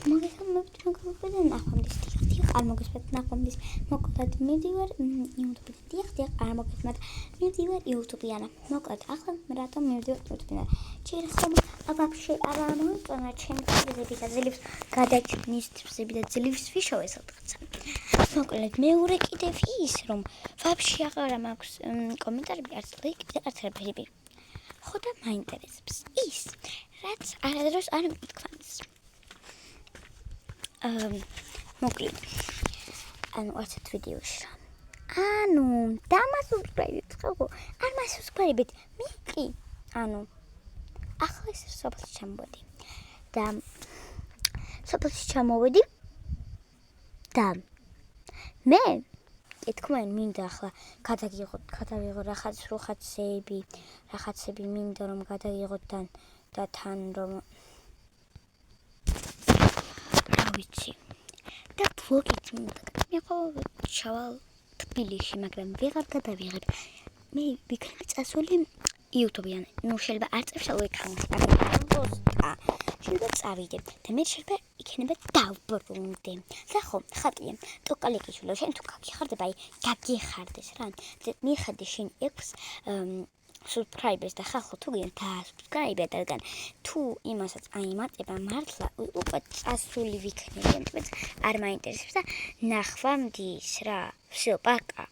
მოგესალმებით ნახვამდის დიახ არ მოგესმათ ნახვამდის მოკლედ მივდივარ YouTube-იდან დიახ არ მოგესმათ მივდივარ YouTube-იდან მოკლედ ახლა რატომ მივდივარ YouTube-იდან შეიძლება вообще არ ამოიწონა ჩემი თბილები და ძლივს გადაჭნის თბილები და ძლივს ვიშოვე სადღაცა მოკლედ მეორე კიდევ ის რომ вообще აღარ მაქვს კომენტარები არც ლაიკები არც არაფერი ხო და მაინტერესებს ის რაც არადროს არ მითქვამს მოკლედ ანუ ასეთ ვიდეოში ანუ დამასუბსკრაიბით ხო არ მასუბსკრაიბით მიყი ანუ ახლა ეს სოფელში ჩამოვედი და სოფელში ჩამოვედი და მე ეთქვენ მინდა ახლა გადავიღო რაღაცები მინდა რომ გადავიღოთ და თან რომ ვიცი და ბლოგით მე ხო ჩავალ თბილისში მაგრამ ვეღარ გადავიღებ მე ვიქნები წასული YouTube-იან ნუ შეიძლება არ წევშალო ეკრანს შეიძლება წავიდე და მე შეიძლება იქნება დავბრუნდე და ხო ხატია ტოკალეკიშვილო შენ თუ გაგიხარდება აი გაგიხარდეს რა მიხედე შენ 6 subscribers და ხალხო თუ გინდა დაასუბსკრაიბე და თუ იმასაც აიმატება მართლა უკვე წასული ვიქნები ამიტომაც არ მაინტერესებს და ნახვამდის რა всё пока